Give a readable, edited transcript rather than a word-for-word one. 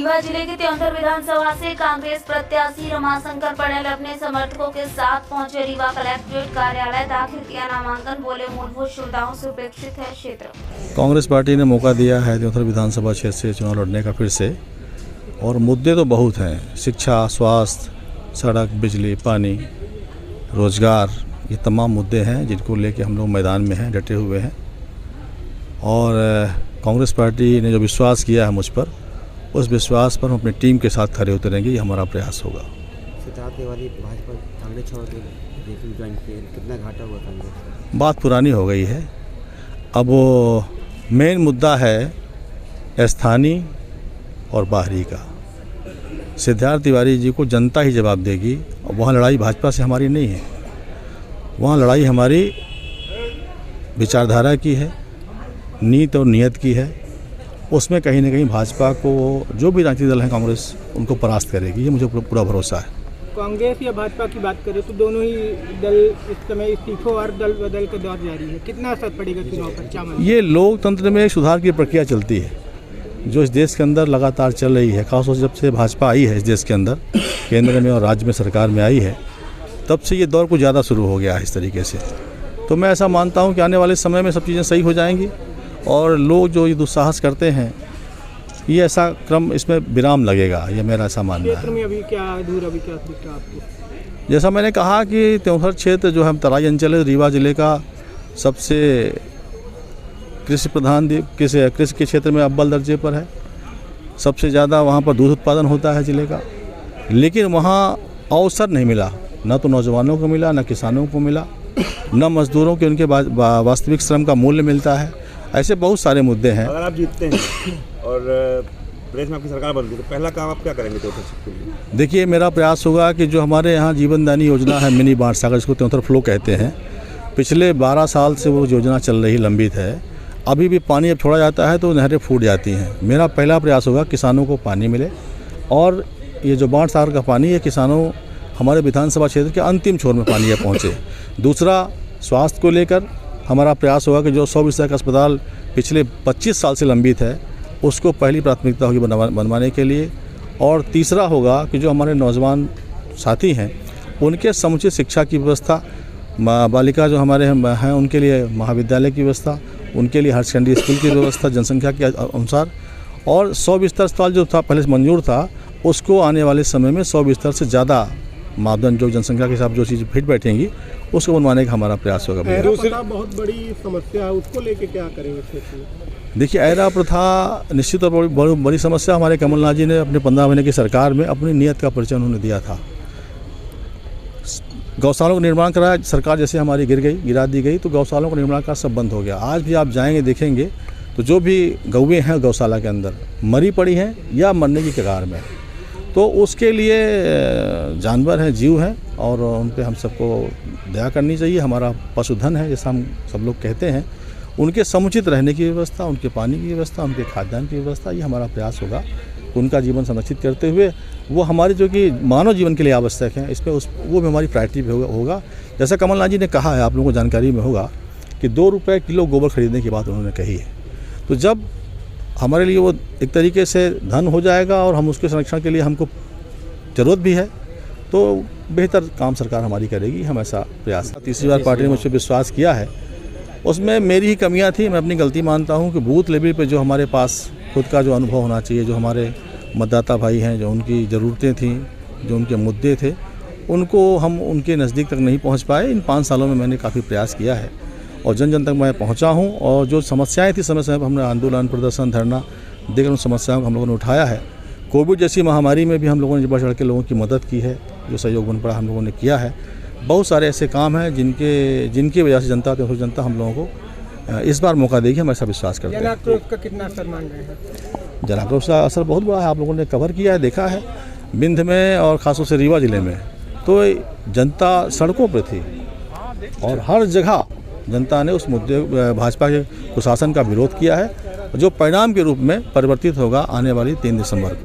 रीवा जिले के त्योंथर विधानसभा से कांग्रेस प्रत्याशी रमाशंकर पटेल अपने समर्थकों के साथ पहुंचे। रीवा कलेक्ट्रेट कार्यालय दाखिल किया नामांकन। बोले मूलभूत सुविधाओं से उपेक्षित है क्षेत्र। कांग्रेस पार्टी ने मौका दिया है त्योंथर विधानसभा क्षेत्र से चुनाव लड़ने का फिर से, और मुद्दे तो बहुत हैं। शिक्षा, स्वास्थ्य, सड़क, बिजली, पानी, रोजगार, ये तमाम मुद्दे हैं जिनको लेके हम लोग मैदान में हैं, डटे हुए हैं। और कांग्रेस पार्टी ने जो विश्वास किया है मुझ पर, उस विश्वास पर हम अपनी टीम के साथ खड़े उतरेंगे। ये हमारा प्रयास होगा। सिद्धार्थ तिवारी भाजपा कांग्रेस छोड़ के ज्वाइन किए, कितना घाटा हुआ कांग्रेस? बात पुरानी हो गई है। अब वो मेन मुद्दा है स्थानीय और बाहरी का। सिद्धार्थ तिवारी जी को जनता ही जवाब देगी। और वहाँ लड़ाई भाजपा से हमारी नहीं है, वहाँ लड़ाई हमारी विचारधारा की है, नीति और नियत की है। उसमें कहीं ना कहीं भाजपा को, जो भी राजनीतिक दल है कांग्रेस, उनको परास्त करेगी, ये मुझे पूरा भरोसा है। कांग्रेस या भाजपा की बात करें तो दोनों ही दल इस समय इस्तीफों और दल बदल का दौर जारी है। कितना असर पड़ेगा चुनाव पर? क्या मानते हैं? ये लोकतंत्र में सुधार की प्रक्रिया चलती है जो इस देश के अंदर लगातार चल रही है। खासतौर से जब से भाजपा आई है इस देश के अंदर, केंद्र में और राज्य में सरकार में आई है, तब से ये दौर कुछ ज़्यादा शुरू हो गया है इस तरीके से। तो मैं ऐसा मानता हूँ कि आने वाले समय में सब चीज़ें सही हो जाएंगी और लोग जो ये दुस्साहस करते हैं, ये ऐसा क्रम इसमें विराम लगेगा, ये मेरा ऐसा मानना है। क्षेत्र में अभी क्या अधूरा, अभी क्या दिखता है आपको? जैसा मैंने कहा कि त्योंथर क्षेत्र जो है तराई अंचल है, रीवा जिले का सबसे कृषि प्रधान, कृषि के क्षेत्र में अव्वल दर्जे पर है। सबसे ज़्यादा वहाँ पर दूध उत्पादन होता है जिले का, लेकिन वहाँ अवसर नहीं मिला। न तो नौजवानों को मिला, न किसानों को मिला, न मजदूरों के उनके वास्तविक श्रम का मूल्य मिलता है। ऐसे बहुत सारे मुद्दे हैं। अगर आप जीतते हैं और प्रदेश में आपकी सरकार बनती है तो पहला काम आप क्या करेंगे त्योंथर क्षेत्र के लिए? देखिए, मेरा प्रयास होगा कि जो हमारे यहाँ जीवनदानी योजना है, मिनी बाढ़ सागर, जिसको त्योंथर फ्लो कहते हैं, पिछले 12 साल से वो योजना चल रही, लंबित है। अभी भी पानी अब छोड़ा जाता है तो नहरें फूट जाती हैं। मेरा पहला प्रयास होगा किसानों को पानी मिले, और ये जो बाढ़ सागर का पानी है, किसानों हमारे विधानसभा क्षेत्र के अंतिम छोर में पानी पहुँचे। दूसरा, स्वास्थ्य को लेकर हमारा प्रयास होगा कि जो 100 बिस्तर का अस्पताल पिछले 25 साल से लंबित है, उसको पहली प्राथमिकता होगी बनवाने के लिए। और तीसरा होगा कि जो हमारे नौजवान साथी हैं, उनके समुचित शिक्षा की व्यवस्था, बालिका जो हमारे हैं उनके लिए महाविद्यालय की व्यवस्था, उनके लिए हायर सेकेंडरी स्कूल की व्यवस्था जनसंख्या के अनुसार। और 100 बिस्तर अस्पताल जो था पहले मंजूर था, उसको आने वाले समय में 100 बिस्तर से ज़्यादा मापदंड जो जनसंख्या के हिसाब जो चीज़ फिट बैठेंगी, उसको बनवाने का हमारा प्रयास होगा। प्रथा बहुत बड़ी समस्या है, उसको लेके क्या करेंगे क्षेत्र में? देखिए, ऐरा प्रथा निश्चित तौर पर बड़ी समस्या। हमारे कमलनाथ जी ने अपने 15 महीने की सरकार में अपनी नीयत का परिचय उन्होंने दिया था। गौशालों का निर्माण कराया, सरकार जैसे हमारी गिरा दी गई, तो गौशालों का निर्माण का सब बंद हो गया। आज भी आप जाएंगे देखेंगे तो जो भी गौएँ हैं गौशाला के अंदर मरी पड़ी हैं या मरने की कगार में, तो उसके लिए जानवर हैं, जीव हैं, और उन पे हम सबको दया करनी चाहिए। हमारा पशुधन है, जैसा हम सब लोग कहते हैं। उनके समुचित रहने की व्यवस्था, उनके पानी की व्यवस्था, उनके खाद्यान्न की व्यवस्था, ये हमारा प्रयास होगा। उनका जीवन संरक्षित करते हुए वो हमारे जो कि मानव जीवन के लिए आवश्यक है, इसमें वो भी हमारी प्रायोरिटी भी होगा। जैसा कमलनाथ जी ने कहा है, आप लोगों को जानकारी में होगा कि 2 रुपये किलो गोबर खरीदने की बात उन्होंने कही है। तो जब हमारे लिए वो एक तरीके से धन हो जाएगा और हम उसके संरक्षण के लिए हमको ज़रूरत भी है, तो बेहतर काम सरकार हमारी करेगी। हम ऐसा प्रयास। तीसरी बार पार्टी ने मुझ पर विश्वास किया है, उसमें मेरी ही कमियां थी। मैं अपनी गलती मानता हूं कि बूथ लेवल पे जो हमारे पास खुद का जो अनुभव होना चाहिए, जो हमारे मतदाता भाई हैं, जो उनकी ज़रूरतें थीं, जो उनके मुद्दे थे, उनको हम उनके नज़दीक तक नहीं पहुँच पाए। इन 5 सालों में मैंने काफ़ी प्रयास किया है और जन जन तक मैं पहुंचा हूं। और जो समस्याएं थी समय समय पर हमने आंदोलन, प्रदर्शन, धरना देकर उन समस्याओं को हम लोगों ने उठाया है। कोविड जैसी महामारी में भी हम लोगों ने बढ़ चढ़ के लोगों की मदद की है, जो सहयोग बन पड़ा हम लोगों ने किया है। बहुत सारे ऐसे काम हैं जिनकी वजह से जनता हम लोगों को इस बार मौका देगी, हम ऐसा विश्वास करते हैं। जनाक्रोश का कितना असर मान रहे हैं? जनाक्रोश का असर बहुत बड़ा है, आप लोगों ने कवर किया है, देखा है। बिंद में और खासतौर से रीवा जिले में तो जनता सड़कों पर थी और हर जगह जनता ने उस मुद्दे भाजपा के कुशासन का विरोध किया है, जो परिणाम के रूप में परिवर्तित होगा आने वाली 3 दिसंबर को।